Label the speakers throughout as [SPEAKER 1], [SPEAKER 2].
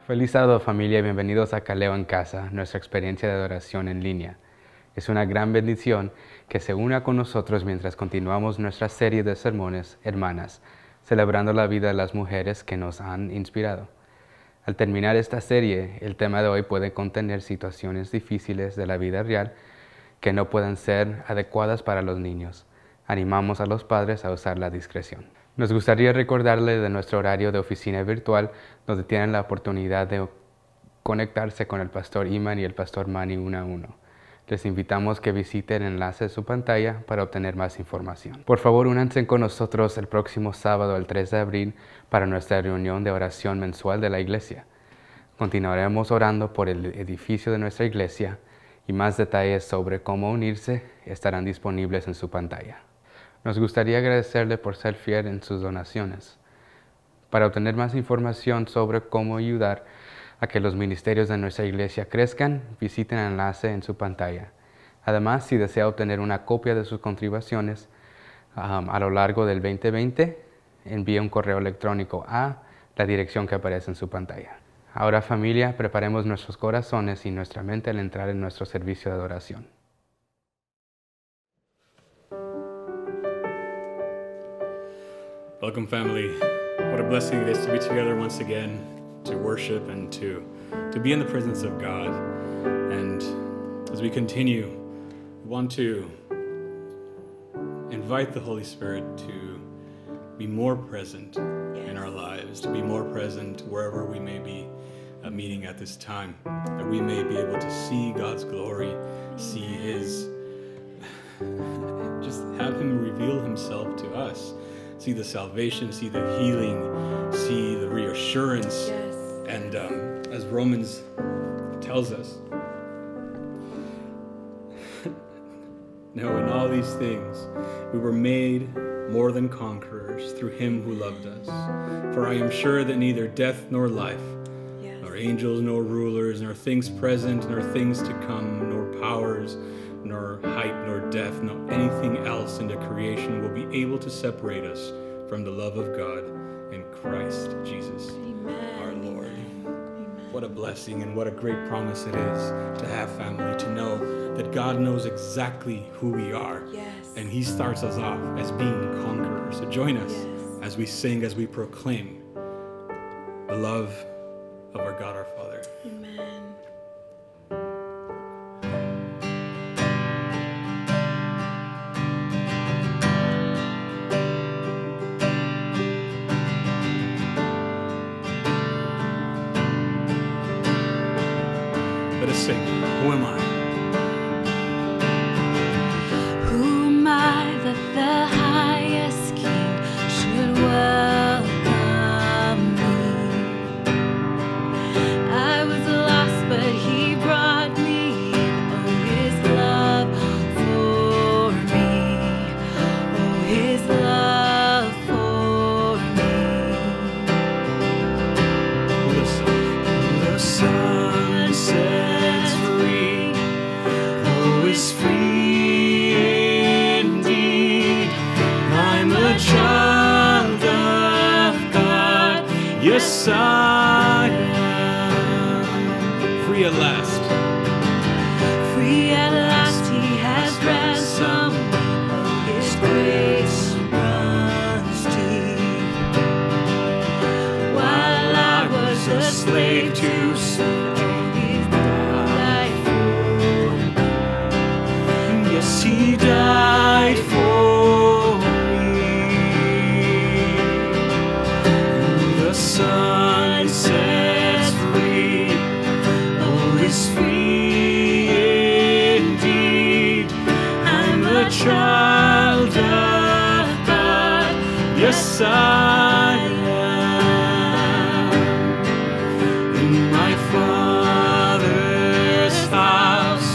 [SPEAKER 1] Feliz sábado, familia, y bienvenidos a Caleo en Casa, nuestra experiencia de adoración en línea. Es una gran bendición que se una con nosotros mientras continuamos nuestra serie de sermones, Hermanas, celebrando la vida de las mujeres que nos han inspirado. Al terminar esta serie, el tema de hoy puede contener situaciones difíciles de la vida real que no pueden ser adecuadas para los niños. Animamos a los padres a usar la discreción. Nos gustaría recordarle de nuestro horario de oficina virtual, donde tienen la oportunidad de conectarse con el pastor Iman y el pastor Manny uno a uno. Les invitamos que visiten el enlace de su pantalla para obtener más información. Por favor, únanse con nosotros el próximo sábado, el 3 de abril, para nuestra reunión de oración mensual de la iglesia. Continuaremos orando por el edificio de nuestra iglesia y más detalles sobre cómo unirse estarán disponibles en su pantalla. Nos gustaría agradecerle por ser fiel en sus donaciones. Para obtener más información sobre cómo ayudar a que los ministerios de nuestra iglesia crezcan, visiten el enlace en su pantalla. Además, si desea obtener una copia de sus contribuciones a lo largo del 2020, envíe un correo electrónico a la dirección que aparece en su pantalla. Ahora, familia, preparemos nuestros corazones y nuestra mente al entrar en nuestro servicio de adoración.
[SPEAKER 2] Welcome, family. What a blessing it is to be together once again, to worship and to be in the presence of God. And as we continue, we want to invite the Holy Spirit to be more present in our lives, to be more present wherever we may be meeting at this time, that we may be able to see God's glory, see His, just have Him reveal Himself to us. See the salvation, see the healing, see the reassurance.
[SPEAKER 3] Yes.
[SPEAKER 2] And as Romans tells us, now in all these things we were made more than conquerors through Him who loved us. For I am sure that neither death nor life,
[SPEAKER 3] Yes.
[SPEAKER 2] nor angels nor rulers, nor things present, nor things to come, nor powers, nor height, nor depth, nor anything else in the creation will be able to separate us from the love of God in Christ Jesus,
[SPEAKER 3] Amen.
[SPEAKER 2] our Lord.
[SPEAKER 3] Amen.
[SPEAKER 2] What a blessing and what a great promise it is to have family, to know that God knows exactly who we are.
[SPEAKER 3] Yes.
[SPEAKER 2] And He starts us off as being conquerors. So join us
[SPEAKER 3] Yes.
[SPEAKER 2] as we sing, as we proclaim the love of our God, our Father.
[SPEAKER 3] Amen.
[SPEAKER 2] Let us sing, Who Am I?
[SPEAKER 3] Who am I that the highest King should welcome me? I was lost, but He brought me in. Oh, His love for me. Oh, His love for me.
[SPEAKER 2] The sun sets free. Oh, is free indeed. I'm a child of God. Yes, I am. Free at last.
[SPEAKER 3] Free at last, He has ransomed me. Oh, His grace runs deep. While I was a slave to sin, oh, He died for me.
[SPEAKER 2] Yes, He died for me. The sun sets free. Oh, is free indeed. I'm a child of God. Yes, I am. In my Father's house,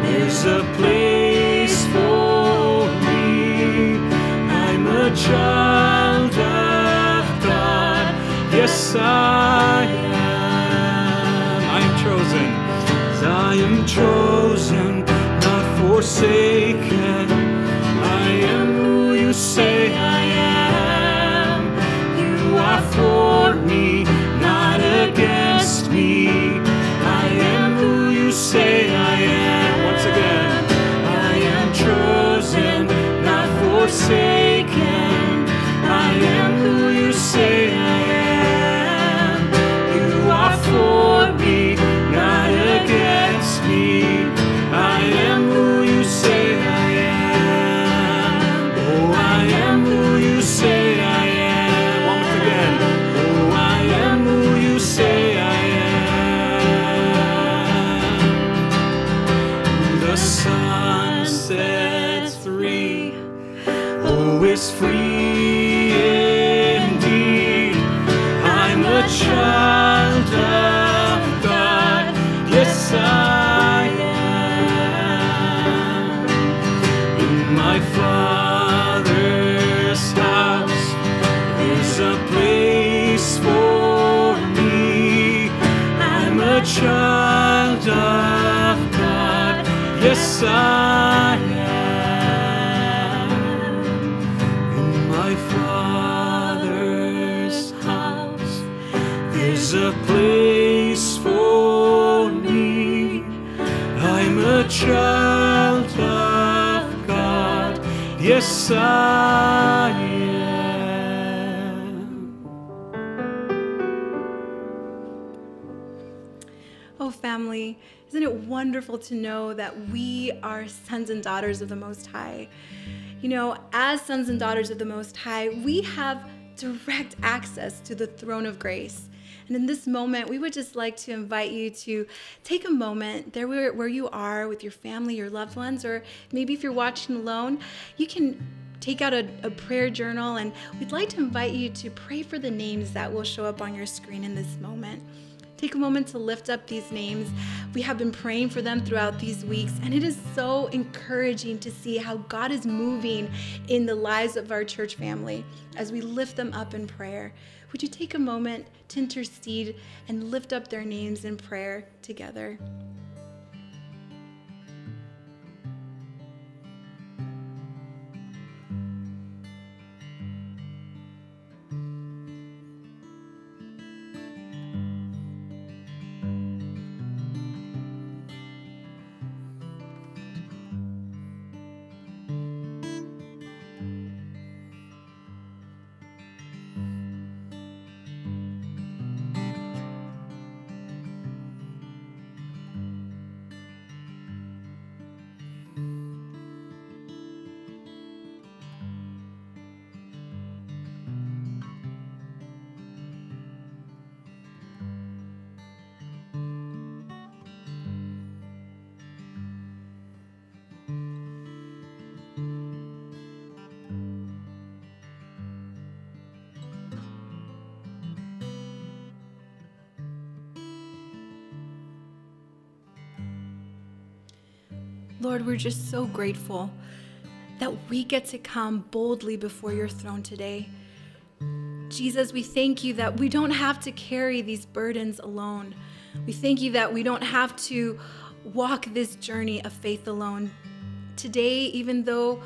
[SPEAKER 2] there's a place for me. I'm a child of God. Yes, I am. I am chosen. I am chosen, not forsaken. I am who you say I am. You are for me, not against me. a child of God. Yes, I am. In my Father's house, there's a place for me. I'm a child of God. Yes, I am.
[SPEAKER 4] Oh, family, isn't it wonderful to know that we are sons and daughters of the Most High? You know, as sons and daughters of the Most High, we have direct access to the throne of grace. And in this moment, we would just like to invite you to take a moment there where you are with your family, your loved ones, or maybe if you're watching alone, you can take out a prayer journal, and we'd like to invite you to pray for the names that will show up on your screen in this moment. Take a moment to lift up these names. We have been praying for them throughout these weeks, and it is so encouraging to see how God is moving in the lives of our church family as we lift them up in prayer. Would you take a moment to intercede and lift up their names in prayer together? Lord, we're just so grateful that we get to come boldly before your throne today. Jesus, we thank you that we don't have to carry these burdens alone. We thank you that we don't have to walk this journey of faith alone. Today, even though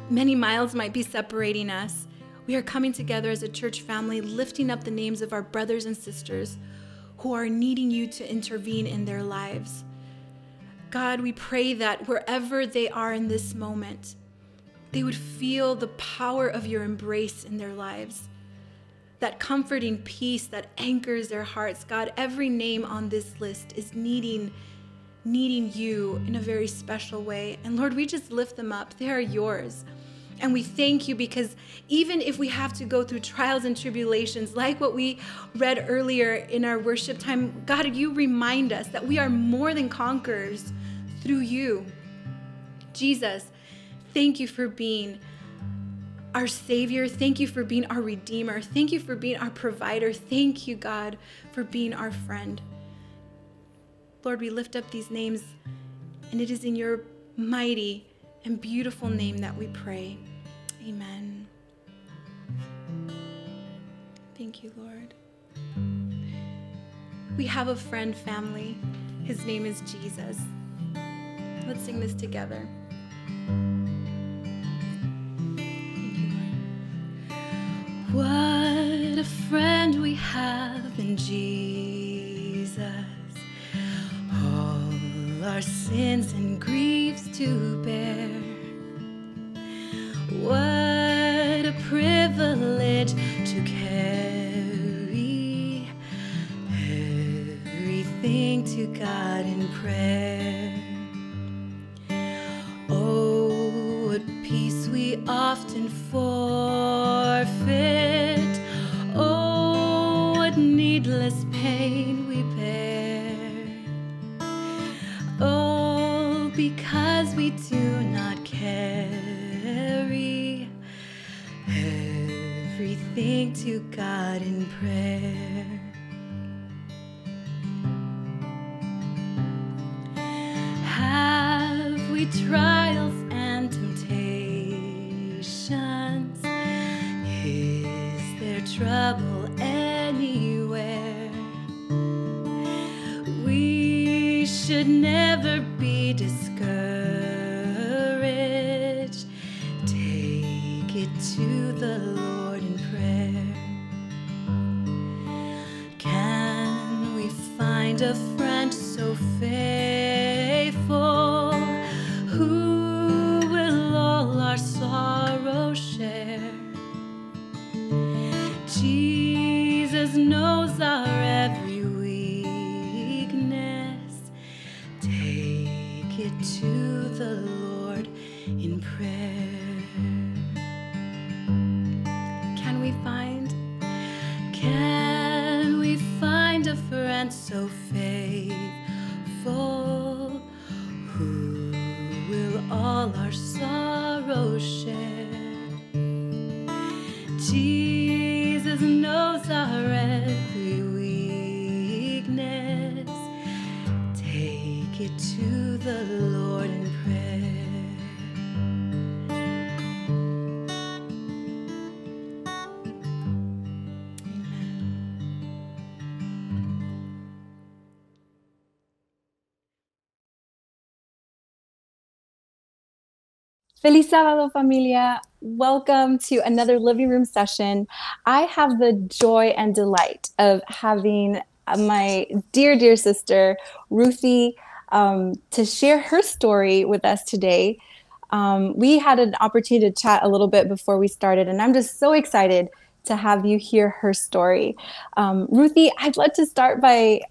[SPEAKER 4] many miles might be separating us, we are coming together as a church family, lifting up the names of our brothers and sisters who are needing you to intervene in their lives. God, we pray that wherever they are in this moment, they would feel the power of your embrace in their lives, that comforting peace that anchors their hearts. God, every name on this list is needing you in a very special way. And Lord, we just lift them up. They are yours. And we thank you because even if we have to go through trials and tribulations, like what we read earlier in our worship time, God, you remind us that we are more than conquerors through you. Jesus, thank you for being our Savior. Thank you for being our Redeemer. Thank you for being our provider. Thank you, God, for being our friend. Lord, we lift up these names, and it is in your mighty and beautiful name that we pray. Amen. Thank you, Lord. We have a friend, family. His name is Jesus. Let's sing this together. Thank you, Lord. What a friend we have in Jesus. All our sins and griefs to bear. What a privilege to carry everything to God in prayer. Oh, what peace we often forfeit. Oh, what needless pain we bear. Oh, because we do not carry everything to God in prayer. Have we trials and temptations? Is there trouble anywhere? We should never be discouraged. Take it to the Lord in prayer. Can we find a friend so faithful who will all our sorrow share? Jesus knows our every weakness. Take it to the Lord in prayer. Can we find a friend so faithful who will all our sorrows share? Jesus knows our every weakness. Take it to the Lord in prayer. Feliz sábado, familia. Welcome to another living room session. I have the joy and delight of having my dear sister, Ruthie, to share her story with us today. We had an opportunity to chat a little bit before we started, and I'm just so excited to have you hear her story. Ruthie, I'd like to start by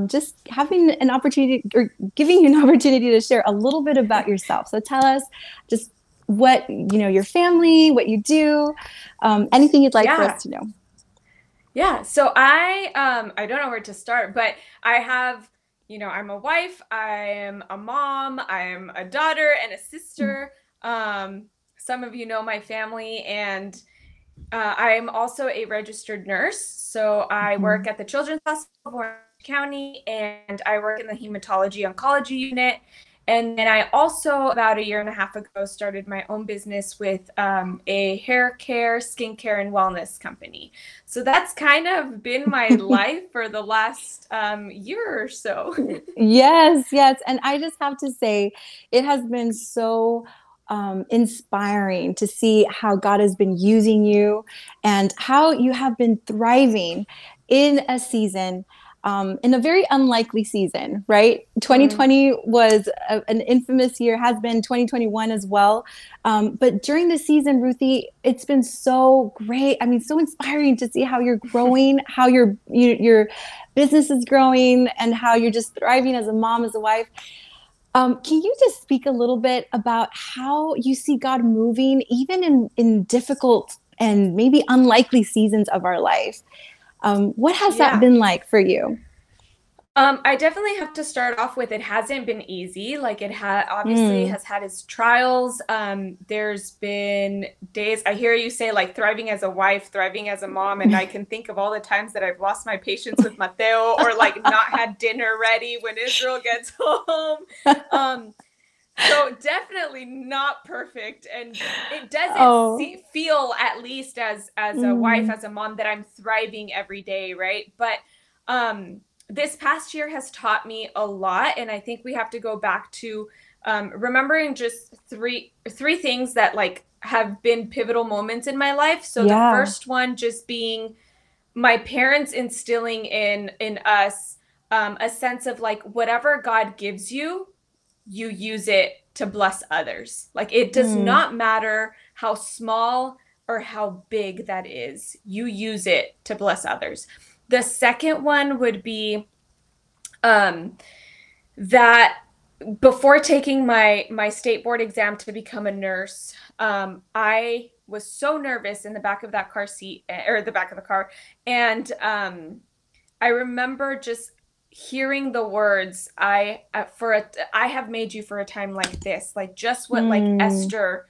[SPEAKER 4] just having an opportunity or giving you an opportunity to share a little bit about yourself. So tell us just what, your family, what you do, anything you'd like for us to know.
[SPEAKER 5] Yeah. So I don't know where to start, but I have, I'm a wife, I am a mom, I am a daughter and a sister. Some of you know my family, and I am also a registered nurse. So I work at the Children's Hospital of Orange County, and I work in the hematology oncology unit. And then I also, about a year and a half ago, started my own business with a hair care, skincare, and wellness company. So that's kind of been my life for the last year or so.
[SPEAKER 4] Yes. And I just have to say, it has been so inspiring to see how God has been using you and how you have been thriving in a season, in a very unlikely season, right? 2020 was an infamous year, has been 2021 as well. But during the season, Ruthie, it's been so great. I mean, so inspiring to see how you're growing, how your business is growing, and how you're just thriving as a mom, as a wife. Can you just speak a little bit about how you see God moving, even in difficult and maybe unlikely seasons of our life? What has that been like for you?
[SPEAKER 5] I definitely have to start off with, it hasn't been easy. Like, it obviously has had its trials. There's been days, I hear you say, like, thriving as a wife, thriving as a mom, and I can think of all the times that I've lost my patience with Mateo, or like not had dinner ready when Israel gets home. So definitely not perfect, and it doesn't feel, at least as a wife, as a mom, that I'm thriving every day, right? But this past year has taught me a lot, and I think we have to go back to remembering just three things that like have been pivotal moments in my life. So the first one just being my parents instilling in us a sense of like, whatever God gives you, you use it to bless others. Like, it does not matter how small or how big that is, you use it to bless others. The second one would be that before taking my state board exam to become a nurse, I was so nervous in the back of that car seat, or the back of the car. And I remember just hearing the words, I have made you for a time like this, like just what like Esther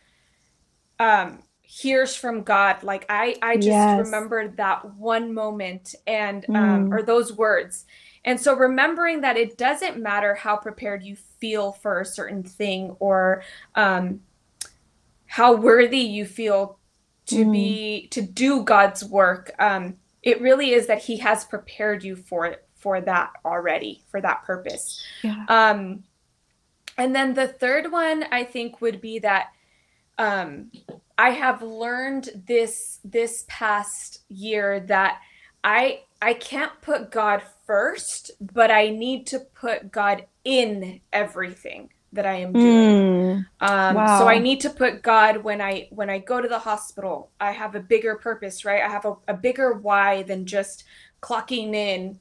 [SPEAKER 5] hears from God. Like I just remembered that one moment, and or those words. And so remembering that it doesn't matter how prepared you feel for a certain thing, or how worthy you feel to do God's work. It really is that he has prepared you for for that already, for that purpose.
[SPEAKER 6] Yeah.
[SPEAKER 5] And then the third one I think would be that I have learned this past year that I can't put God first, but I need to put God in everything that I am doing.
[SPEAKER 6] Wow.
[SPEAKER 5] So I need to put God when I go to the hospital. I have a bigger purpose, right? I have a bigger why than just clocking in,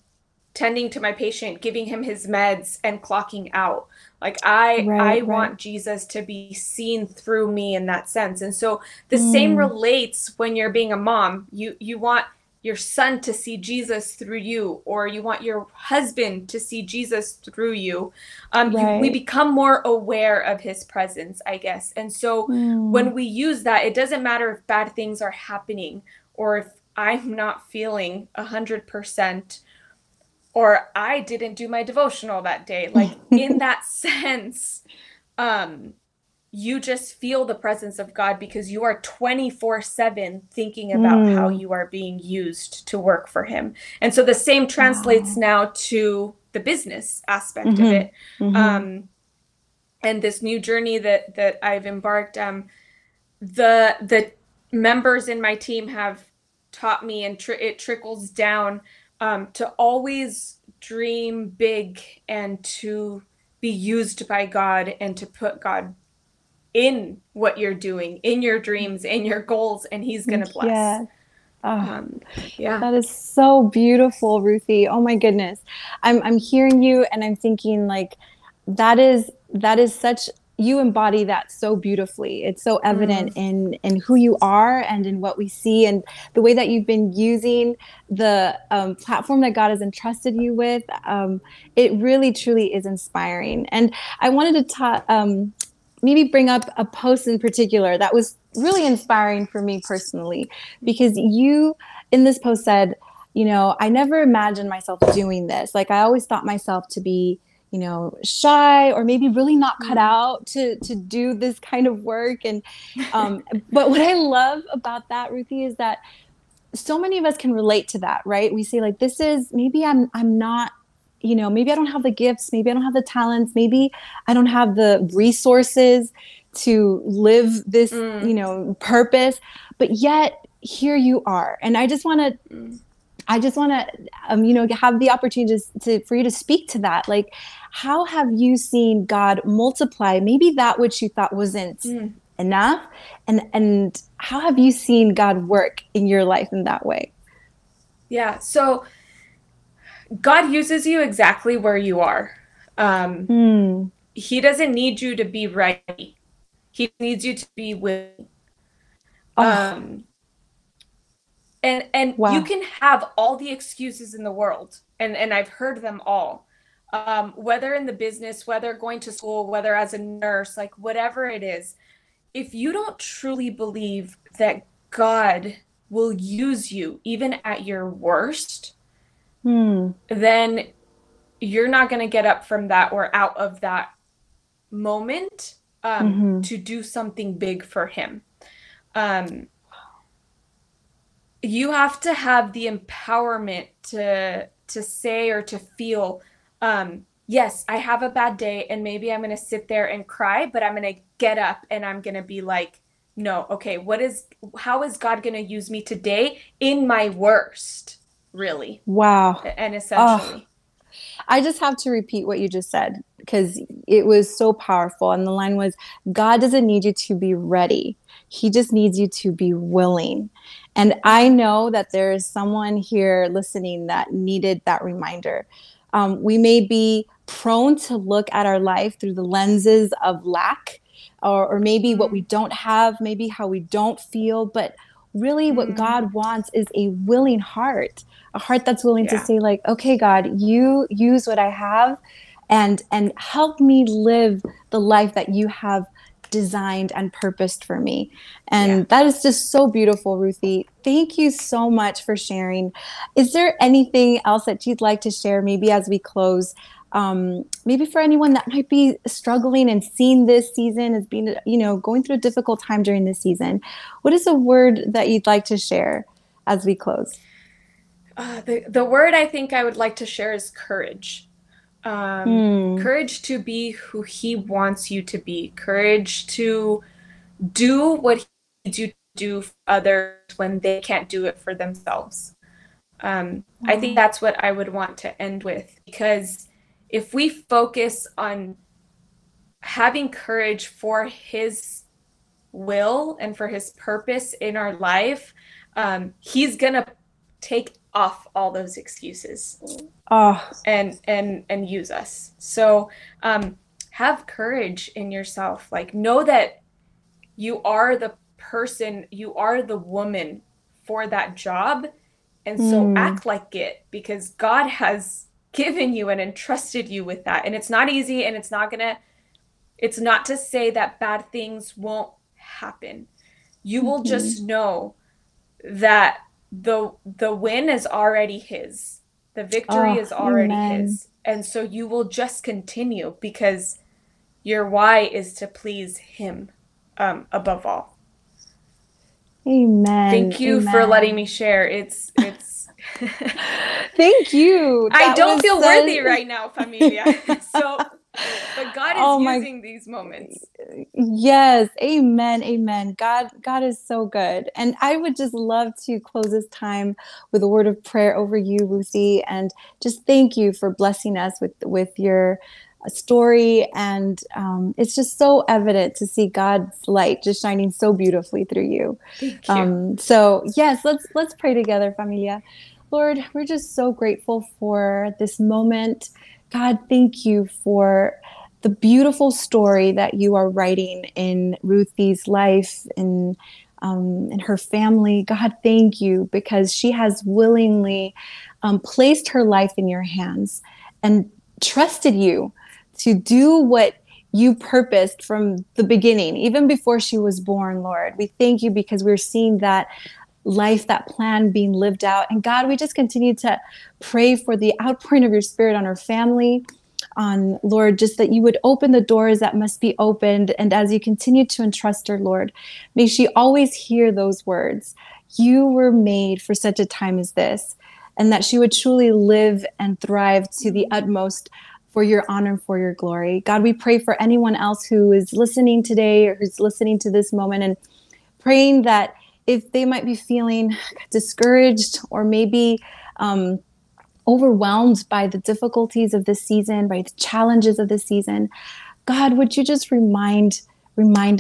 [SPEAKER 5] tending to my patient, giving him his meds, and clocking out. Like I want Jesus to be seen through me in that sense. And so the same relates when you're being a mom. You want your son to see Jesus through you, or you want your husband to see Jesus through you. We become more aware of his presence, I guess. And so when we use that, it doesn't matter if bad things are happening, or if I'm not feeling 100%, or I didn't do my devotional that day. Like in that sense, you just feel the presence of God because you are 24/7 thinking about how you are being used to work for him. And so the same translates now to the business aspect of it. And this new journey that I've embarked, the members in my team have taught me, and it trickles down to always dream big and to be used by God, and to put God in what you're doing, in your dreams, in your goals, and he's going to bless.
[SPEAKER 6] That is so beautiful, Ruthie. Oh my goodness. I'm hearing you and I'm thinking like, that is such, you embody that so beautifully. It's so evident in who you are and in what we see, and the way that you've been using the platform that God has entrusted you with. It really, truly is inspiring. And I wanted to maybe bring up a post in particular that was really inspiring for me personally, because you in this post said, I never imagined myself doing this. Like, I always thought myself to be, shy, or maybe really not cut out to do this kind of work. And, but what I love about that, Ruthie, is that so many of us can relate to that, right? We say like, this is, maybe I'm not, maybe I don't have the gifts, maybe I don't have the talents, maybe I don't have the resources to live this, purpose, but yet here you are. And I just want to, have the opportunity for you to speak to that. Like, how have you seen God multiply maybe that which you thought wasn't enough? And how have you seen God work in your life in that way?
[SPEAKER 5] Yeah. So God uses you exactly where you are. He doesn't need you to be ready. He needs you to be willing. And
[SPEAKER 6] wow.
[SPEAKER 5] You can have all the excuses in the world, and I've heard them all, whether in the business, whether going to school, whether as a nurse, like whatever it is. If you don't truly believe that God will use you even at your worst, then you're not going to get up from that or out of that moment to do something big for him. You have to have the empowerment to say or to feel, yes, I have a bad day, and maybe I'm going to sit there and cry, but I'm going to get up and I'm going to be like, no, okay, how is God going to use me today in my worst, really?
[SPEAKER 6] Wow.
[SPEAKER 5] And essentially.
[SPEAKER 6] I just have to repeat what you just said, because it was so powerful. And the line was, God doesn't need you to be ready. He just needs you to be willing. And I know that there is someone here listening that needed that reminder. We may be prone to look at our life through the lenses of lack, or maybe what we don't have, maybe how we don't feel. But really what God wants is a willing heart, a heart that's willing to say like, okay, God, you use what I have and help me live the life that you have designed and purposed for me. And that is just so beautiful, Ruthie. Thank you so much for sharing. Is there anything else that you'd like to share, maybe as we close? Maybe for anyone that might be struggling and seeing this season as being, going through a difficult time during this season, what is a word that you'd like to share as we close?
[SPEAKER 5] The word I think I would like to share is courage. Courage to be who he wants you to be. Courage to do what he needs you to do for others when they can't do it for themselves. I think that's what I would want to end with, because if we focus on having courage for his will and for his purpose in our life, he's gonna take off all those excuses and use us. So have courage in yourself. Like, know that you are the person, you are the woman for that job. And so act like it, because God has given you and entrusted you with that. And it's not easy, and it's not to say that bad things won't happen. You will just know that the win is already his. The victory is already his. And so you will just continue, because your why is to please him above all.
[SPEAKER 6] Amen.
[SPEAKER 5] Thank you for letting me share. It's
[SPEAKER 6] Thank you.
[SPEAKER 5] I don't feel worthy right now, familia. But God is using these moments.
[SPEAKER 6] Yes. Amen. Amen. God is so good. And I would just love to close this time with a word of prayer over you, Ruthie, and just thank you for blessing us with your story. And it's just so evident to see God's light just shining so beautifully through you.
[SPEAKER 5] Thank you.
[SPEAKER 6] So yes, let's pray together, familia. Lord, we're just so grateful for this moment. God, thank you for the beautiful story that you are writing in Ruthie's life and in her family. God, thank you, because she has willingly placed her life in your hands and trusted you to do what you purposed from the beginning, even before she was born, Lord. We thank you because we're seeing that life, that plan being lived out. And God, we just continue to pray for the outpouring of your Spirit on her family, on, Lord, just that you would open the doors that must be opened. And as you continue to entrust her, Lord, may she always hear those words. You were made for such a time as this, and that she would truly live and thrive to the utmost for your honor and for your glory. God, we pray for anyone else who is listening today or who's listening to this moment, and praying that if they might be feeling discouraged or maybe overwhelmed by the difficulties of this season, by the challenges of this season, God, would you just remind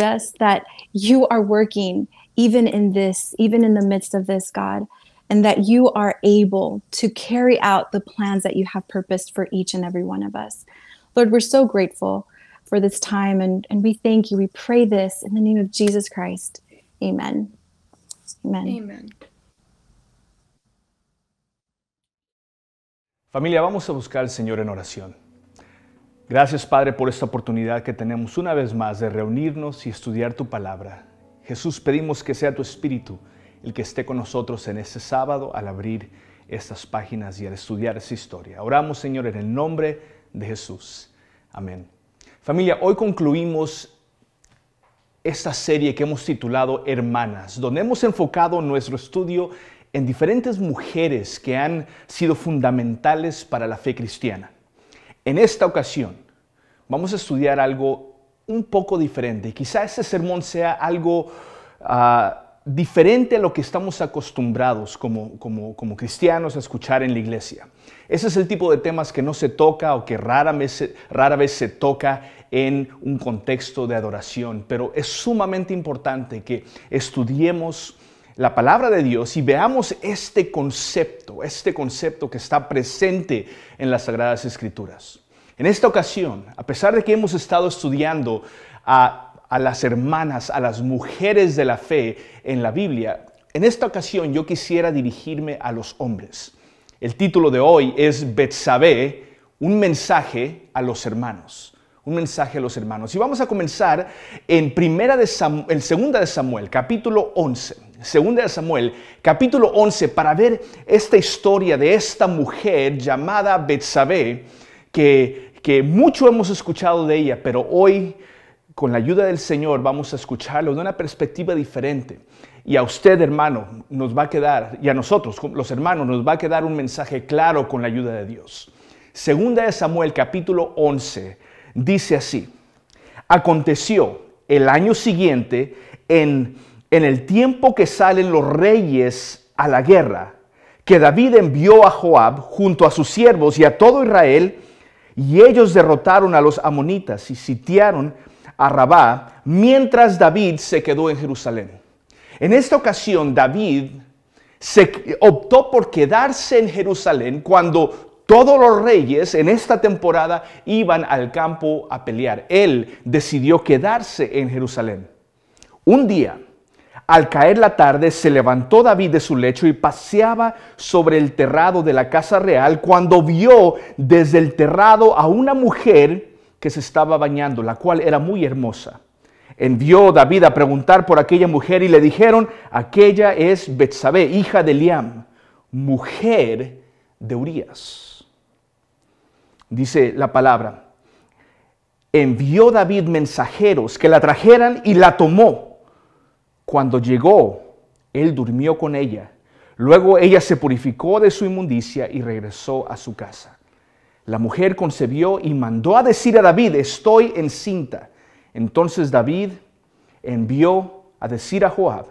[SPEAKER 6] us that you are working even in this, even in the midst of this, God, and that you are able to carry out the plans that you have purposed for each and every one of us. Lord, we're so grateful for this time, and we thank you. We pray this in the name of Jesus Christ. Amen. Amen.
[SPEAKER 5] Amen.
[SPEAKER 7] Familia, vamos a buscar al Señor en oración. Gracias, Padre, por esta oportunidad que tenemos una vez más de reunirnos y estudiar tu palabra. Jesús, pedimos que sea tu Espíritu el que esté con nosotros en este sábado al abrir estas páginas y al estudiar esta historia. Oramos, Señor, en el nombre de Jesús. Amén. Familia, hoy concluimos esta serie que hemos titulado Hermanas, donde hemos enfocado nuestro estudio en diferentes mujeres que han sido fundamentales para la fe cristiana. En esta ocasión vamos a estudiar algo un poco diferente. Quizá este sermón sea algo diferente a lo que estamos acostumbrados como cristianos a escuchar en la iglesia. Ese es el tipo de temas que no se toca o que rara vez se toca en un contexto de adoración, pero es sumamente importante que estudiemos la palabra de Dios y veamos este concepto que está presente en las Sagradas Escrituras. En esta ocasión, a pesar de que hemos estado estudiando a las hermanas, a las mujeres de la fe en la Biblia, en esta ocasión yo quisiera dirigirme a los hombres. El título de hoy es Betsabé, un mensaje a los hermanos. Un mensaje a los hermanos. Y vamos a comenzar en 2 de Samuel, capítulo 11. 2 de Samuel, capítulo 11, para ver esta historia de esta mujer llamada Betsabé, que mucho hemos escuchado de ella, pero hoy, con la ayuda del Señor, vamos a escucharlo de una perspectiva diferente. Y a usted, hermano, nos va a quedar, y a nosotros, los hermanos, nos va a quedar un mensaje claro con la ayuda de Dios. Segunda de Samuel, capítulo 11, dice así: aconteció el año siguiente, en el tiempo que salen los reyes a la guerra, que David envió a Joab junto a sus siervos y a todo Israel, y ellos derrotaron a los amonitas y sitiaron a Rabá, mientras David se quedó en Jerusalén. En esta ocasión, David optó por quedarse en Jerusalén cuando todos los reyes en esta temporada iban al campo a pelear. Él decidió quedarse en Jerusalén. Un día, al caer la tarde, se levantó David de su lecho y paseaba sobre el terrado de la casa real cuando vio desde el terrado a una mujer que se estaba bañando, la cual era muy hermosa. Envió David a preguntar por aquella mujer y le dijeron: aquella es Betsabé, hija de Eliam, mujer de Urías. Dice la palabra: envió David mensajeros que la trajeran y la tomó. Cuando llegó, él durmió con ella. Luego ella se purificó de su inmundicia y regresó a su casa. La mujer concebió y mandó a decir a David: estoy encinta. Entonces David envió a decir a Joab: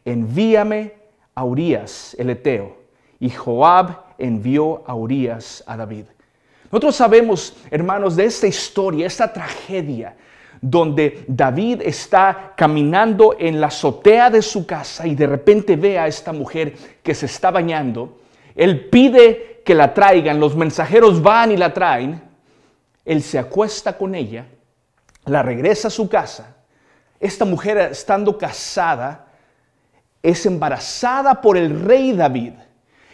[SPEAKER 7] envíame a Urías el Eteo. Y Joab envió a Urías a David. Nosotros sabemos, hermanos, de esta historia, esta tragedia, donde David está caminando en la azotea de su casa y de repente ve a esta mujer que se está bañando. Él pide que la traigan, los mensajeros van y la traen. Él se acuesta con ella, la regresa a su casa. Esta mujer, estando casada, es embarazada por el rey David.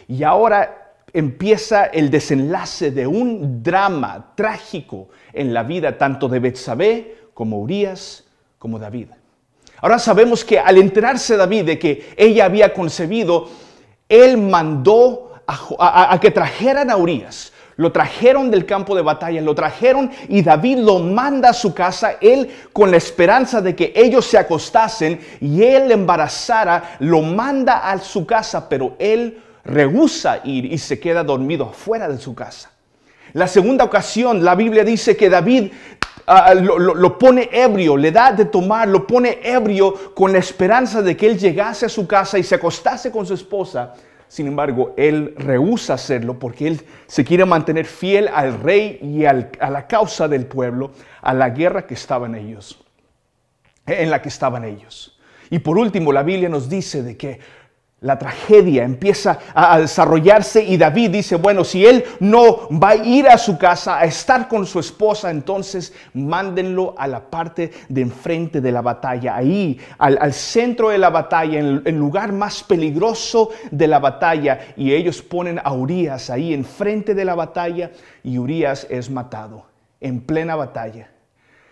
[SPEAKER 7] Y ahora empieza el desenlace de un drama trágico en la vida tanto de Betsabé como Urías como David. Ahora sabemos que al enterarse David de que ella había concebido, él mandó a que trajeran a Urías. Lo trajeron del campo de batalla, lo trajeron y David lo manda a su casa, él con la esperanza de que ellos se acostasen y él embarazara, lo manda a su casa, pero él rehúsa ir y se queda dormido afuera de su casa. La segunda ocasión, la Biblia dice que David lo pone ebrio, le da de tomar, lo pone ebrio con la esperanza de que él llegase a su casa y se acostase con su esposa. Sin embargo, él rehúsa hacerlo porque él se quiere mantener fiel al rey y a la causa del pueblo, a la guerra que estaban ellos, en la que estaban ellos. Y por último, la Biblia nos dice de que la tragedia empieza a desarrollarse y David dice: bueno, si él no va a ir a su casa a estar con su esposa, entonces mándenlo a la parte de enfrente de la batalla, ahí al centro de la batalla, en el lugar más peligroso de la batalla, y ellos ponen a Urías ahí enfrente de la batalla y Urías es matado en plena batalla.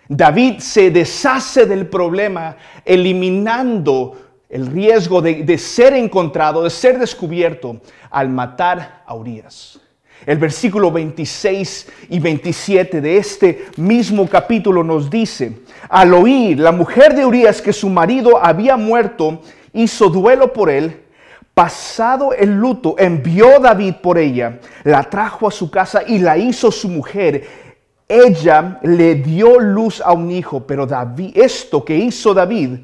[SPEAKER 7] David se deshace del problema eliminando el riesgo de ser encontrado, de ser descubierto al matar a Urías. El versículo 26 y 27 de este mismo capítulo nos dice: al oír la mujer de Urías que su marido había muerto, hizo duelo por él. Pasado el luto, envió David por ella, la trajo a su casa y la hizo su mujer. Ella le dio luz a un hijo, pero esto que hizo David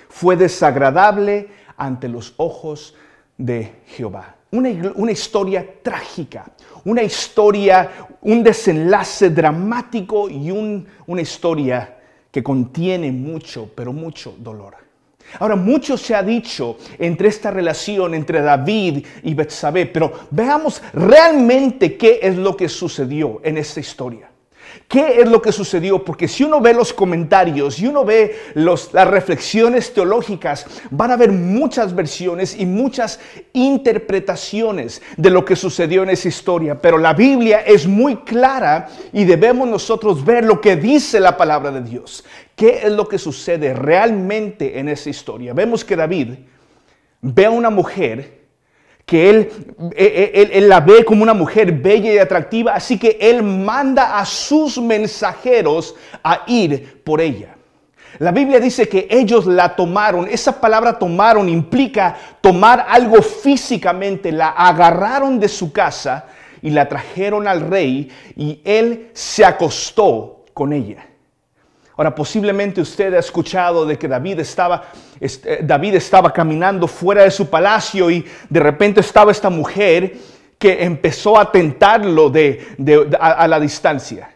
[SPEAKER 7] fue desagradable ante los ojos de Jehová. Una historia trágica, una historia, un desenlace dramático y una historia que contiene mucho, pero mucho dolor. Ahora, mucho se ha dicho entre esta relación entre David y Betsabé, pero veamos realmente qué es lo que sucedió en esta historia. ¿Qué es lo que sucedió? Porque si uno ve los comentarios y uno ve las reflexiones teológicas, van a haber muchas versiones y muchas interpretaciones de lo que sucedió en esa historia. Pero la Biblia es muy clara y debemos nosotros ver lo que dice la palabra de Dios. ¿Qué es lo que sucede realmente en esa historia? Vemos que David ve a una mujer que él la ve como una mujer bella y atractiva, así que él manda a sus mensajeros a ir por ella. La Biblia dice que ellos la tomaron. Esa palabra tomaron implica tomar algo físicamente. La agarraron de su casa y la trajeron al rey y él se acostó con ella. Ahora, posiblemente usted ha escuchado de que David estaba caminando fuera de su palacio y de repente estaba esta mujer que empezó a tentarlo a la distancia.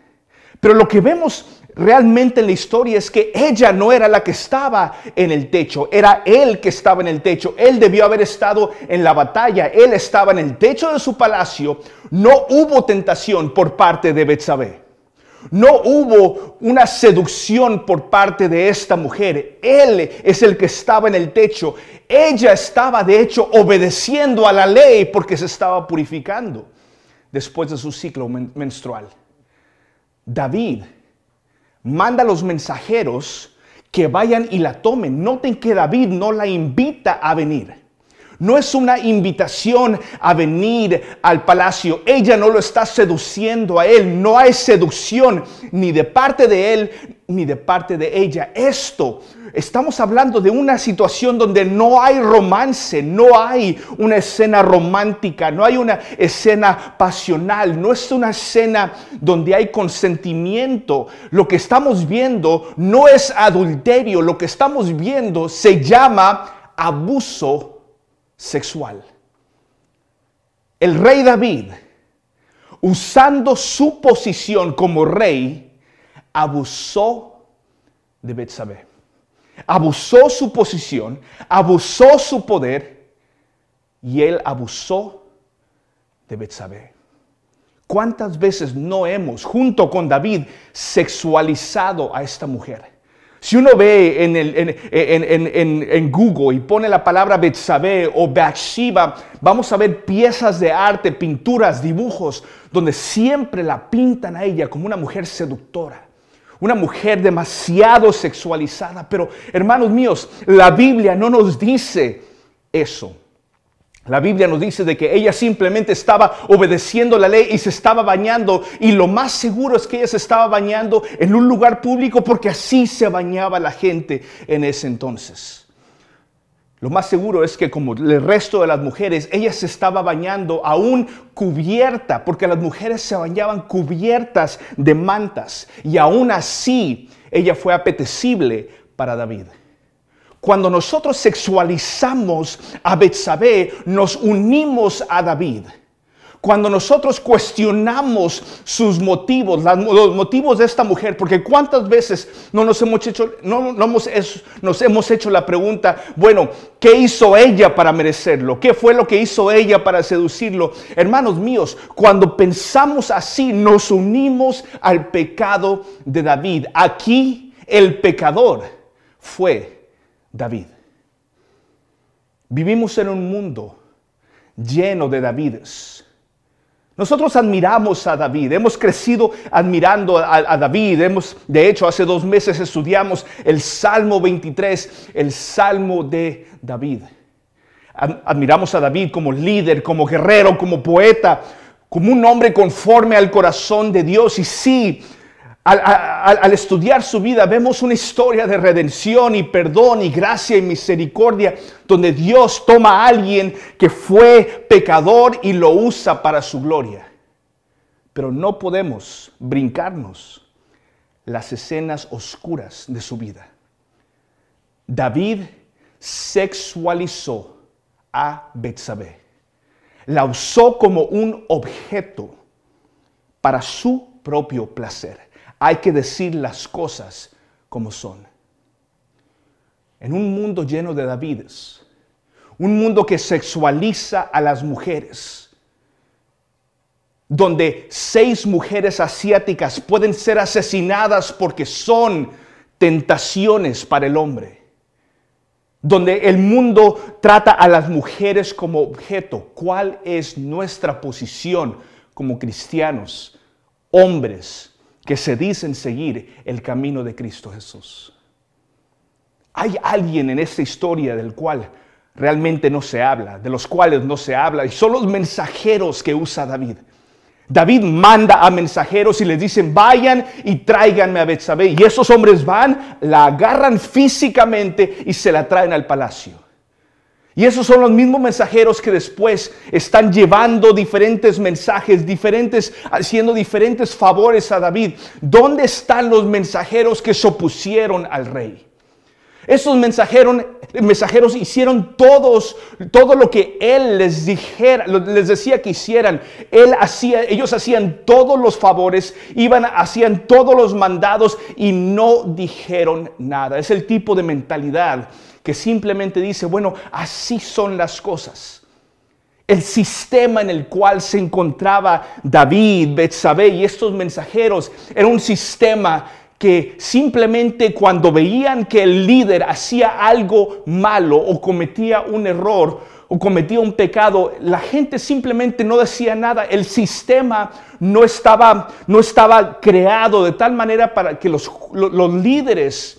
[SPEAKER 7] Pero lo que vemos realmente en la historia es que ella no era la que estaba en el techo, era él que estaba en el techo. Él debió haber estado en la batalla, él estaba en el techo de su palacio. No hubo tentación por parte de Betsabé. No hubo una seducción por parte de esta mujer. Él es el que estaba en el techo. Ella estaba de hecho obedeciendo a la ley porque se estaba purificando después de su ciclo menstrual. David manda a los mensajeros que vayan y la tomen. Noten que David no la invita a venir. No es una invitación a venir al palacio. Ella no lo está seduciendo a él. No hay seducción ni de parte de él ni de parte de ella. Estamos hablando de una situación donde no hay romance, no hay una escena romántica, no hay una escena pasional, no es una escena donde hay consentimiento. Lo que estamos viendo no es adulterio, lo que estamos viendo se llama abuso sexual. El rey David, usando su posición como rey, abusó de Betsabé. Abusó su posición, abusó su poder y él abusó de Betsabé. ¿Cuántas veces no hemos, junto con David, sexualizado a esta mujer? Si uno ve en Google y pone la palabra Betsabé o Bathsheba, vamos a ver piezas de arte, pinturas, dibujos, donde siempre la pintan a ella como una mujer seductora, una mujer demasiado sexualizada. Pero, hermanos míos, la Biblia no nos dice eso. La Biblia nos dice de que ella simplemente estaba obedeciendo la ley y se estaba bañando, y lo más seguro es que ella se estaba bañando en un lugar público porque así se bañaba la gente en ese entonces. Lo más seguro es que, como el resto de las mujeres, ella se estaba bañando aún cubierta, porque las mujeres se bañaban cubiertas de mantas, y aún así ella fue apetecible para David. Cuando nosotros sexualizamos a Betsabé, nos unimos a David. Cuando nosotros cuestionamos sus motivos, los motivos de esta mujer, porque cuántas veces nos hemos hecho la pregunta, bueno, ¿qué hizo ella para merecerlo? ¿Qué fue lo que hizo ella para seducirlo? Hermanos míos, cuando pensamos así, nos unimos al pecado de David. Aquí el pecador fue David. Vivimos en un mundo lleno de Davides. Nosotros admiramos a David, hemos crecido admirando a David. De hecho, hace 2 meses estudiamos el Salmo 23, el Salmo de David. Admiramos a David como líder, como guerrero, como poeta, como un hombre conforme al corazón de Dios. Y sí, al estudiar su vida vemos una historia de redención y perdón y gracia y misericordia, donde Dios toma a alguien que fue pecador y lo usa para su gloria. Pero no podemos brincarnos las escenas oscuras de su vida. David sexualizó a Betsabé. La usó como un objeto para su propio placer. Hay que decir las cosas como son. En un mundo lleno de Davides, un mundo que sexualiza a las mujeres, donde 6 mujeres asiáticas pueden ser asesinadas porque son tentaciones para el hombre, donde el mundo trata a las mujeres como objeto. ¿Cuál es nuestra posición como cristianos, hombres que se dicen seguir el camino de Cristo Jesús? Hay alguien en esta historia del cual realmente no se habla, de los cuales no se habla, y son los mensajeros que usa David. David manda a mensajeros y les dicen, vayan y tráiganme a Betsabé. Y esos hombres van, la agarran físicamente y se la traen al palacio. Y esos son los mismos mensajeros que después están llevando diferentes mensajes, haciendo diferentes favores a David. ¿Dónde están los mensajeros que se opusieron al rey? Esos mensajeros hicieron todo lo que él les decía que hicieran. Ellos hacían todos los favores, hacían todos los mandados y no dijeron nada. Es el tipo de mentalidad que simplemente dice, bueno, así son las cosas. El sistema en el cual se encontraba David, Betsabé y estos mensajeros era un sistema que simplemente cuando veían que el líder hacía algo malo o cometía un error o cometía un pecado, la gente simplemente no decía nada. El sistema no estaba creado de tal manera para que los líderes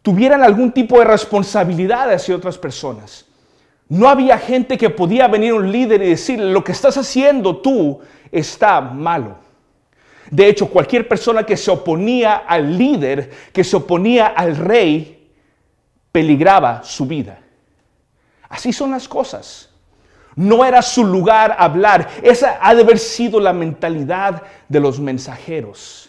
[SPEAKER 7] tuvieran algún tipo de responsabilidad hacia otras personas. No había gente que podía venir a un líder y decirle, lo que estás haciendo tú está malo. De hecho, cualquier persona que se oponía al líder, que se oponía al rey, peligraba su vida. Así son las cosas. No era su lugar hablar. Esa ha de haber sido la mentalidad de los mensajeros.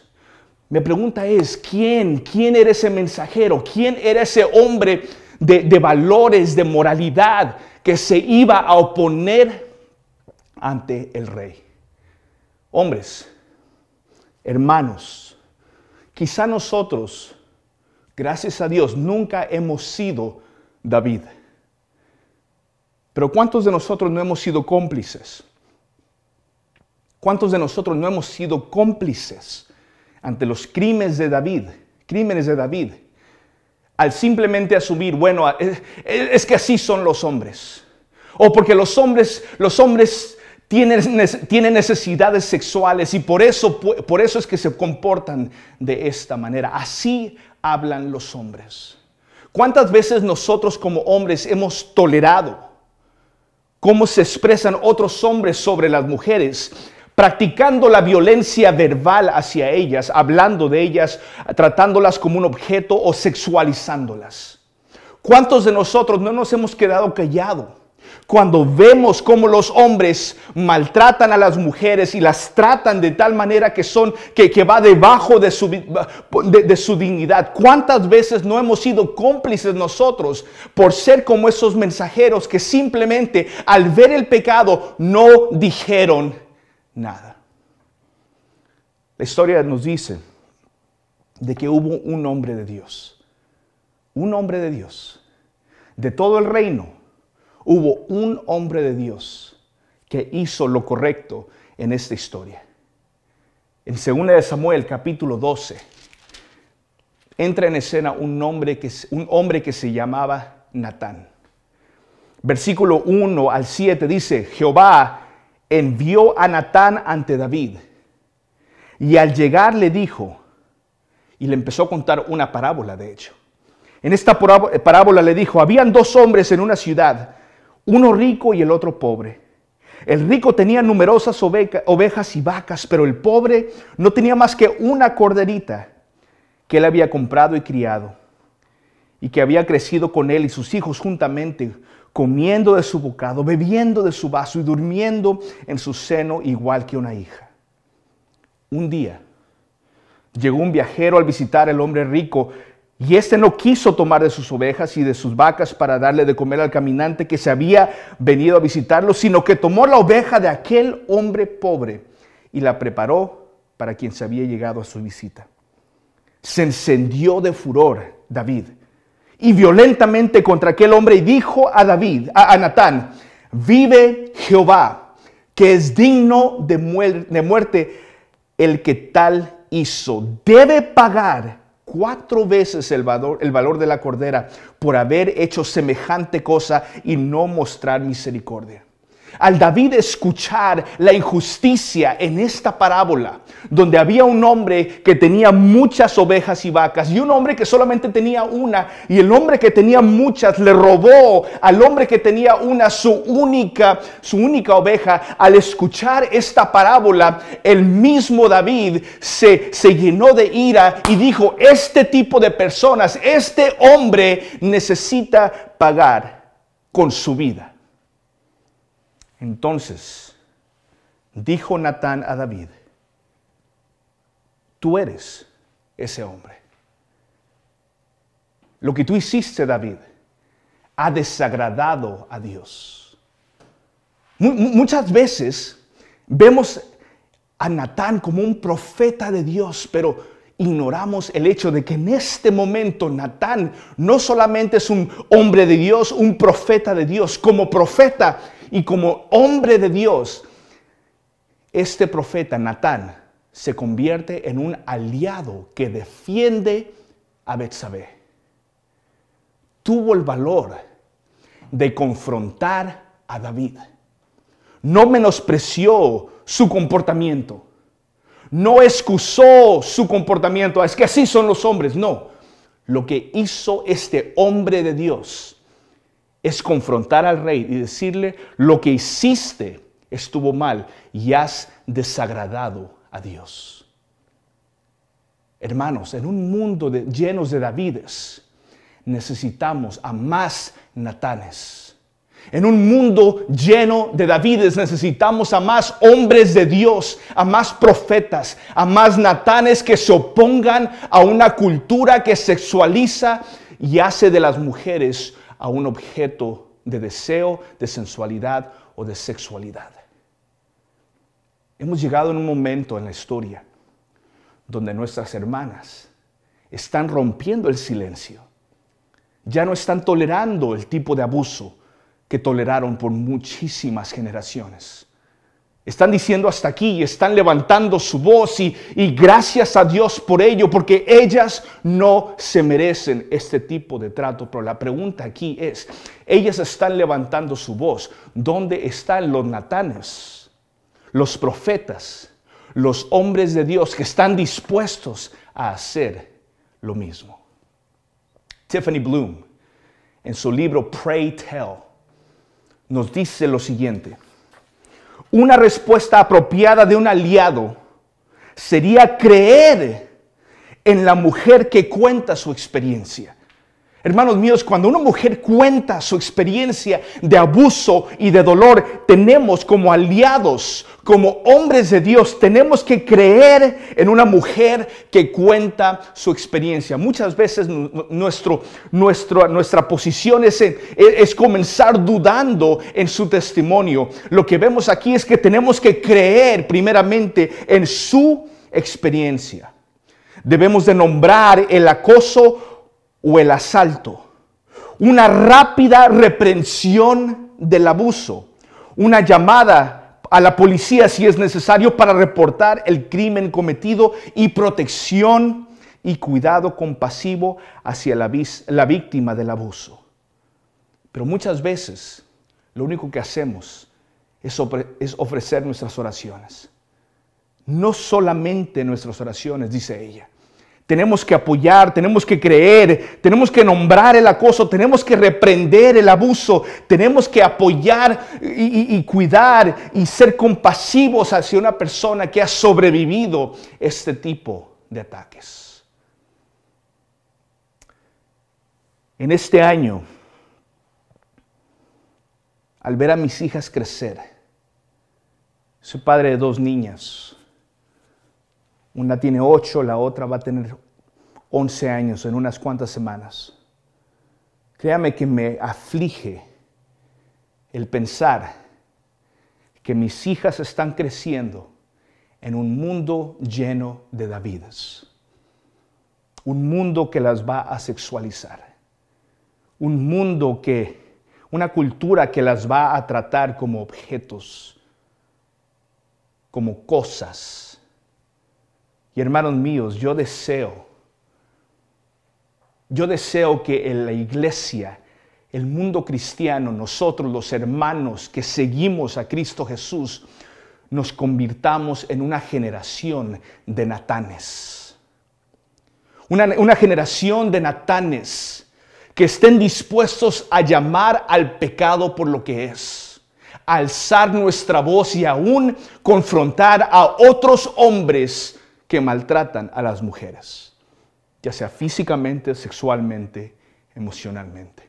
[SPEAKER 7] Mi pregunta es, ¿quién era ese mensajero? ¿Quién era ese hombre de valores, de moralidad, que se iba a oponer ante el rey? Hombres, hermanos, quizá nosotros, gracias a Dios, nunca hemos sido David. Pero ¿cuántos de nosotros no hemos sido cómplices? ¿Cuántos de nosotros no hemos sido cómplices ante los crímenes de David? Al simplemente asumir, bueno, es que así son los hombres. O porque los hombres tienen necesidades sexuales y por eso es que se comportan de esta manera. Así hablan los hombres. ¿Cuántas veces nosotros como hombres hemos tolerado cómo se expresan otros hombres sobre las mujeres, practicando la violencia verbal hacia ellas, hablando de ellas, tratándolas como un objeto o sexualizándolas? ¿Cuántos de nosotros no nos hemos quedado callados cuando vemos cómo los hombres maltratan a las mujeres y las tratan de tal manera que va debajo de su dignidad? ¿Cuántas veces no hemos sido cómplices nosotros por ser como esos mensajeros que simplemente al ver el pecado no dijeron nada? La historia nos dice de que hubo un hombre de Dios, de todo el reino. Hubo un hombre de Dios que hizo lo correcto en esta historia. En 2 de Samuel, capítulo 12, entra en escena un hombre que se llamaba Natán. Versículo 1 al 7 dice, Jehová envió a Natán ante David, y al llegar le dijo, y le empezó a contar una parábola de hecho. En esta parábola le dijo, habían dos hombres en una ciudad, uno rico y el otro pobre. El rico tenía numerosas ovejas y vacas, pero el pobre no tenía más que una corderita que él había comprado y criado, y que había crecido con él y sus hijos juntamente, comiendo de su bocado, bebiendo de su vaso y durmiendo en su seno igual que una hija. Un día llegó un viajero al visitar al hombre rico, y éste no quiso tomar de sus ovejas y de sus vacas para darle de comer al caminante que se había venido a visitarlo, sino que tomó la oveja de aquel hombre pobre y la preparó para quien se había llegado a su visita. Se encendió de furor David y violentamente contra aquel hombre y dijo a Natán, vive Jehová, que es digno de muerte el que tal hizo. Debe pagar 4 veces el valor de la cordera por haber hecho semejante cosa y no mostrar misericordia. Al David escuchar la injusticia en esta parábola, donde había un hombre que tenía muchas ovejas y vacas y un hombre que solamente tenía una, y el hombre que tenía muchas le robó al hombre que tenía una su única oveja, al escuchar esta parábola, el mismo David se llenó de ira y dijo: este tipo de personas, este hombre necesita pagar con su vida. Entonces dijo Natán a David: tú eres ese hombre. Lo que tú hiciste, David, ha desagradado a Dios. Muchas veces vemos a Natán como un profeta de Dios, pero ignoramos el hecho de que en este momento Natán no solamente es un hombre de Dios, un profeta de Dios. Como profeta y como hombre de Dios, este profeta Natán se convierte en un aliado que defiende a Betsabé. Tuvo el valor de confrontar a David. No menospreció su comportamiento. No excusó su comportamiento. Es que así son los hombres. No. Lo que hizo este hombre de Dios es confrontar al rey y decirle: lo que hiciste estuvo mal y has desagradado a Dios. Hermanos, en un mundo llenos de Davides, necesitamos a más Natanes. En un mundo lleno de Davides necesitamos a más hombres de Dios, a más profetas, a más Natanes que se opongan a una cultura que sexualiza y hace de las mujeres a un objeto de deseo, de sensualidad o de sexualidad. Hemos llegado en un momento en la historia donde nuestras hermanas están rompiendo el silencio. Ya no están tolerando el tipo de abuso que toleraron por muchísimas generaciones. Están diciendo hasta aquí y están levantando su voz y gracias a Dios por ello, porque ellas no se merecen este tipo de trato. Pero la pregunta aquí es: ellas están levantando su voz. ¿Dónde están los Natanes, los profetas, los hombres de Dios que están dispuestos a hacer lo mismo? Tiffany Bloom, en su libro Pray Tell, nos dice lo siguiente: una respuesta apropiada de un aliado sería creer en la mujer que cuenta su experiencia. Hermanos míos, cuando una mujer cuenta su experiencia de abuso y de dolor, tenemos como aliados, como hombres de Dios, tenemos que creer en una mujer que cuenta su experiencia. Muchas veces nuestra posición es comenzar dudando en su testimonio. Lo que vemos aquí es que tenemos que creer primeramente en su experiencia. Debemos de nombrar el acoso o el asalto, una rápida reprensión del abuso, una llamada a la policía si es necesario para reportar el crimen cometido, y protección y cuidado compasivo hacia la víctima del abuso. Pero muchas veces lo único que hacemos es ofrecer nuestras oraciones. No solamente nuestras oraciones, dice ella. Tenemos que apoyar, tenemos que creer, tenemos que nombrar el acoso, tenemos que reprender el abuso, tenemos que apoyar y cuidar y ser compasivos hacia una persona que ha sobrevivido este tipo de ataques. En este año, al ver a mis hijas crecer, soy padre de 2 niñas. Una tiene 8, la otra va a tener 11 años en unas cuantas semanas. Créame que me aflige el pensar que mis hijas están creciendo en un mundo lleno de Davides. Un mundo que las va a sexualizar. Un mundo una cultura que las va a tratar como objetos, como cosas. Y hermanos míos, yo deseo que en la iglesia el mundo cristiano, nosotros los hermanos que seguimos a Cristo Jesús, nos convirtamos en una generación de Natanes. Una generación de Natanes que estén dispuestos a llamar al pecado por lo que es, a alzar nuestra voz y aún confrontar a otros hombres que maltratan a las mujeres, ya sea físicamente, sexualmente, emocionalmente.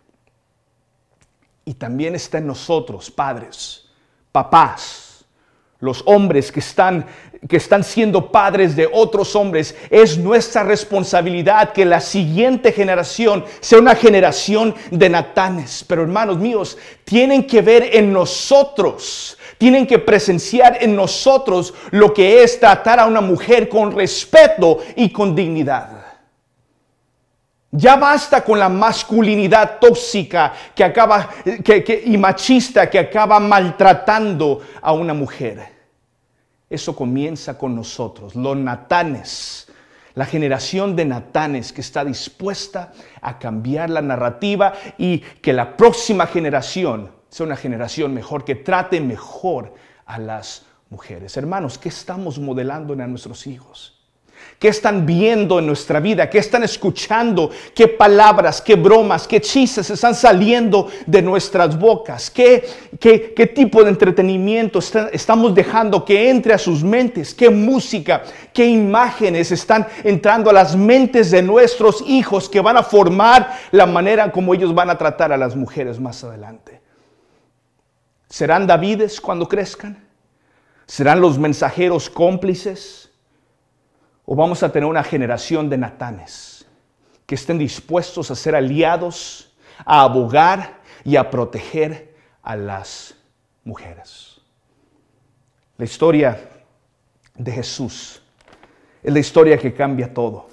[SPEAKER 7] Y también está en nosotros, padres, papás, los hombres que están siendo padres de otros hombres. Es nuestra responsabilidad que la siguiente generación sea una generación de Natanes. Pero hermanos míos, tienen que ver en nosotros, tienen que presenciar en nosotros lo que es tratar a una mujer con respeto y con dignidad. Ya basta con la masculinidad tóxica y machista que acaba maltratando a una mujer. Eso comienza con nosotros, los Natanes, la generación de Natanes que está dispuesta a cambiar la narrativa y que la próxima generación sea una generación mejor, que trate mejor a las mujeres. Hermanos, ¿qué estamos modelando en nuestros hijos? ¿Qué están viendo en nuestra vida? ¿Qué están escuchando? ¿Qué palabras, qué bromas, qué chistes están saliendo de nuestras bocas? ¿Qué tipo de entretenimiento estamos dejando que entre a sus mentes? ¿Qué música, qué imágenes están entrando a las mentes de nuestros hijos que van a formar la manera como ellos van a tratar a las mujeres más adelante? ¿Serán Davides cuando crezcan? ¿Serán los mensajeros cómplices? ¿O vamos a tener una generación de Natanes que estén dispuestos a ser aliados, a abogar y a proteger a las mujeres? La historia de Jesús es la historia que cambia todo.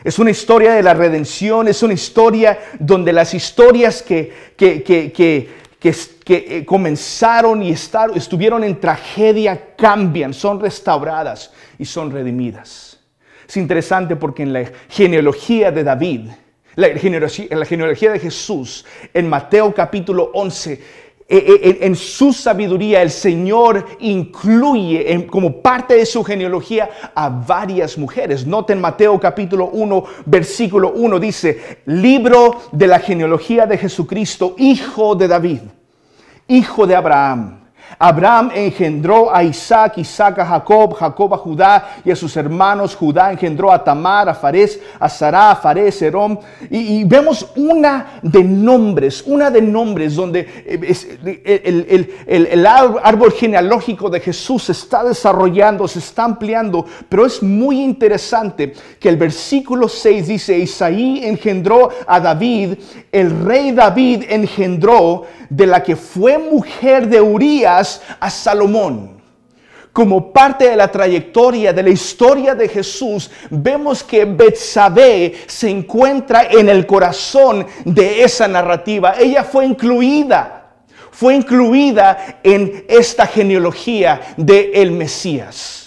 [SPEAKER 7] Es una historia de la redención, es una historia donde las historias que comenzaron y estuvieron en tragedia cambian, son restauradas y son redimidas. Es interesante porque en la genealogía de David, la genealogía de Jesús, en Mateo capítulo 11, en su sabiduría el Señor incluye como parte de su genealogía a varias mujeres. Noten Mateo capítulo 1, versículo 1, dice: libro de la genealogía de Jesucristo, hijo de David, hijo de Abraham. Abraham engendró a Isaac, Isaac a Jacob, Jacob a Judá y a sus hermanos. Judá engendró a Tamar, a Farés, a Sará, a Farés, Herón. Y vemos una de nombres donde el árbol genealógico de Jesús se está desarrollando, se está ampliando. Pero es muy interesante que el versículo 6 dice: Isaí engendró a David, el rey David engendró de la que fue mujer de Urías a Salomón. Como parte de la trayectoria de la historia de Jesús, vemos que Betsabé se encuentra en el corazón de esa narrativa. Ella fue incluida en esta genealogía del Mesías.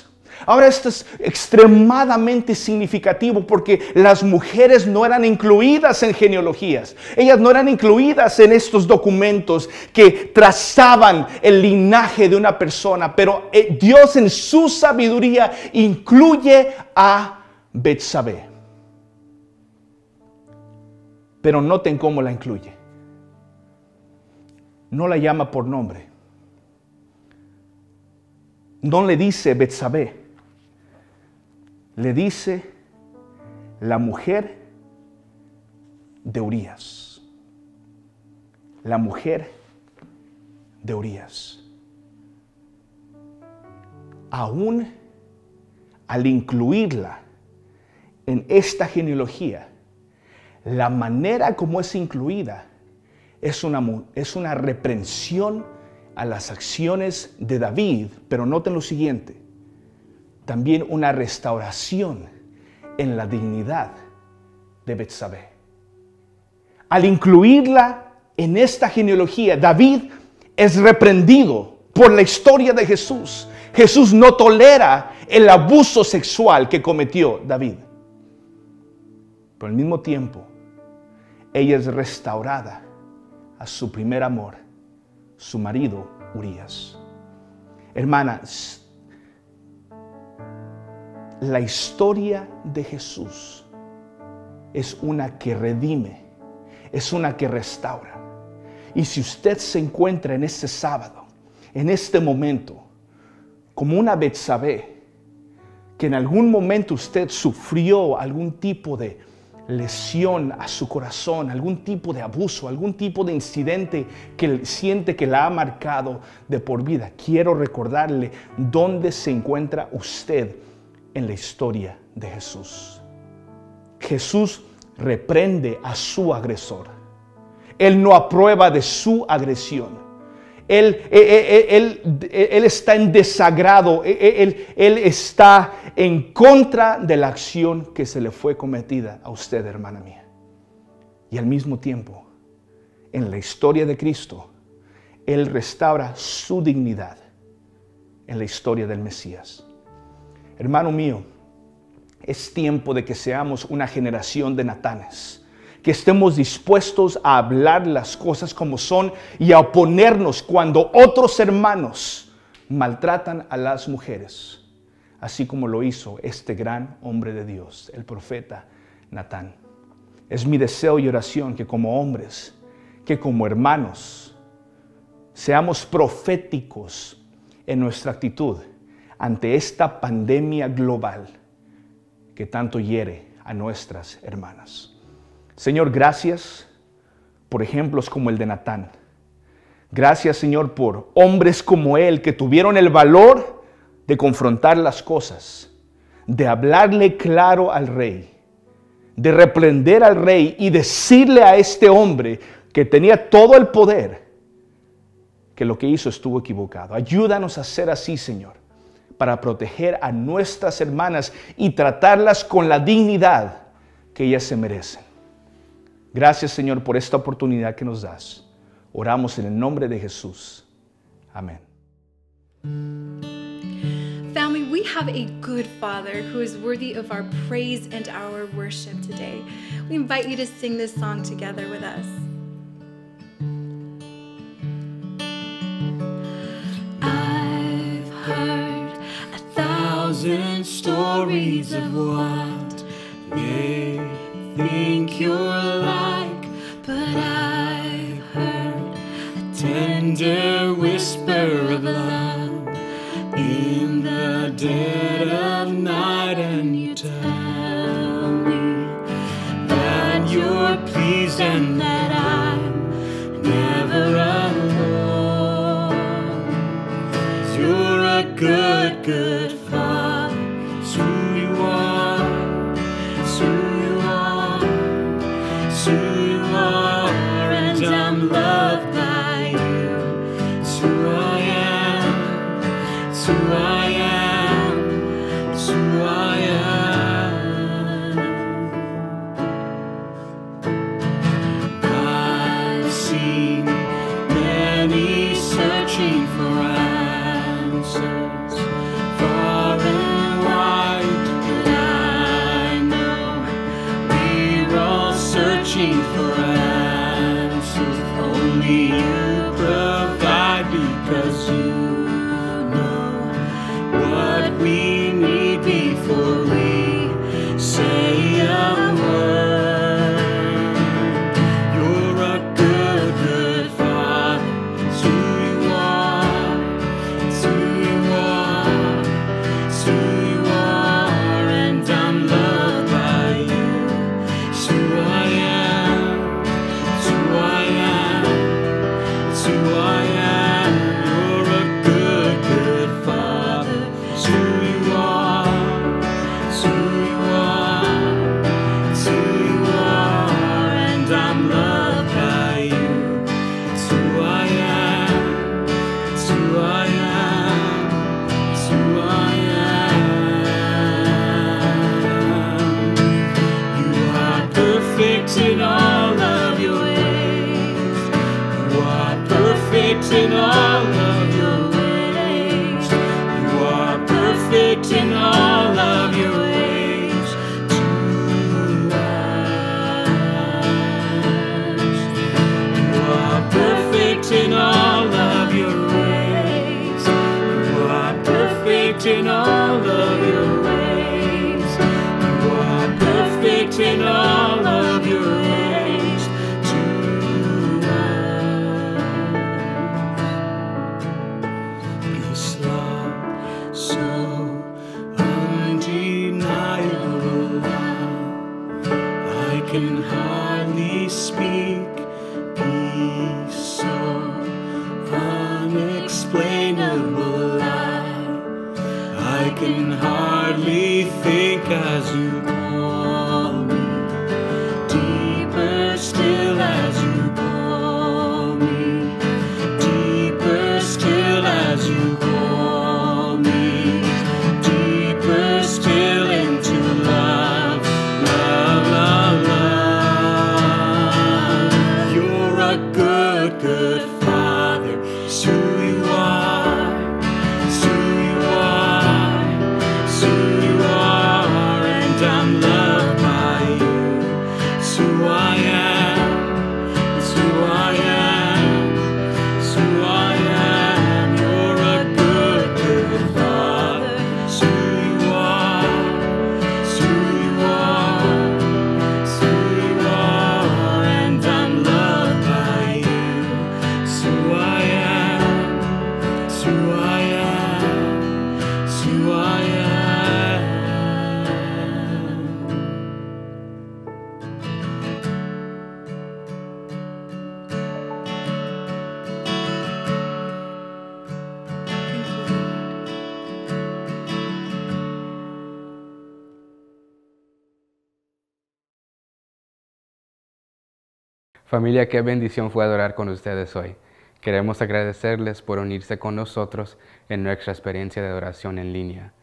[SPEAKER 7] Ahora, esto es extremadamente significativo porque las mujeres no eran incluidas en genealogías. Ellas no eran incluidas en estos documentos que trazaban el linaje de una persona. Pero Dios en su sabiduría incluye a Betsabé. Pero noten cómo la incluye. No la llama por nombre. No le dice Betsabé. Le dice la mujer de Urías. La mujer de Urías. Aún al incluirla en esta genealogía, la manera como es incluida es una reprensión a las acciones de David, pero noten lo siguiente: también una restauración en la dignidad de Betsabé. Al incluirla en esta genealogía, David es reprendido por la historia de Jesús. Jesús no tolera el abuso sexual que cometió David. Pero al mismo tiempo, ella es restaurada a su primer amor, su marido Urías. Hermanas, la historia de Jesús es una que redime, es una que restaura. Y si usted se encuentra en este sábado, en este momento, como una Betsabé, que en algún momento usted sufrió algún tipo de lesión a su corazón, algún tipo de abuso, algún tipo de incidente que siente que la ha marcado de por vida, quiero recordarle dónde se encuentra usted en la historia de Jesús. Jesús reprende a su agresor. Él no aprueba de su agresión. Él está en desagrado, él está en contra de la acción que se le fue cometida a usted, hermana mía. Y al mismo tiempo, en la historia de Cristo, Él restaura su dignidad en la historia del Mesías. Hermano mío, es tiempo de que seamos una generación de Natanes, que estemos dispuestos a hablar las cosas como son y a oponernos cuando otros hermanos maltratan a las mujeres, así como lo hizo este gran hombre de Dios, el profeta Natán. Es mi deseo y oración que como hombres, que como hermanos, seamos proféticos en nuestra actitud ante esta pandemia global que tanto hiere a nuestras hermanas. Señor, gracias por ejemplos como el de Natán. Gracias, Señor, por hombres como él que tuvieron el valor de confrontar las cosas, de hablarle claro al rey, de reprender al rey y decirle a este hombre que tenía todo el poder que lo que hizo estuvo equivocado. Ayúdanos a ser así, Señor, para proteger a nuestras hermanas y tratarlas con la dignidad que ellas se merecen. Gracias, Señor, por esta oportunidad que nos das. Oramos en el nombre de Jesús. Amén.
[SPEAKER 4] Family, we have a good Father who is worthy of our praise and our worship today. We invite you to sing this song together with us.
[SPEAKER 3] I've heard 1,000 stories of what they think you're like, but I've heard a tender whisper of love in the dead of night, and you tell me that you're pleased and that I'm never alone. 'Cause you're a good, good Father. It's who you are. It's who you are. It's who you are, and I'm loved by you. It's who I am. It's who I am. It's who I am. I've seen many searching for answers far and wide, but I know we're all searching for answers only you provide, because you know what we need before we say a word. You're a good, good Father. It's who you are. It's who you are. It's who you are, and I'm loved by you. It's who I am. It's who I am. It's who I am. You're a good, good Father. It's who you are. It's who you are. It's who you are, and I'm loved by you. It's who I am. It's who I am. It's who I am. You are perfect in all of your ways. You are perfect in all of your ways. You are perfect in all of your ways to us. You are perfect
[SPEAKER 2] great in all of your ways to us. This love so undeniable, I can hardly speak. Peace so unexplainable, I can hardly think as you call me. Deeper still as you call me. Deeper still as you call me. Deeper still into love, love, love, love. You're a good, good Father. It's who you are. It's who you are. It's who you are. And I'm loved by you. It's who I am. It's who I am. It's who I am. You're a good, good Father. It's who you are. It's who you are. It's who you are. And I'm loved by you. It's who I am. It's who I am. It's who I am.
[SPEAKER 1] Familia, qué bendición fue adorar con ustedes hoy. Queremos agradecerles por unirse con nosotros en nuestra experiencia de adoración en línea.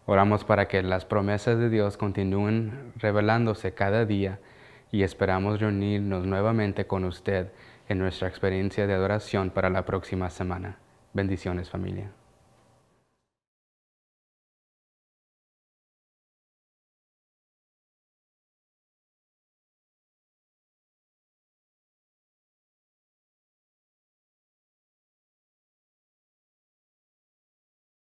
[SPEAKER 1] Oramos para que las promesas de Dios continúen revelándose cada día y esperamos reunirnos nuevamente con usted en nuestra experiencia de adoración para la próxima semana. Bendiciones, familia.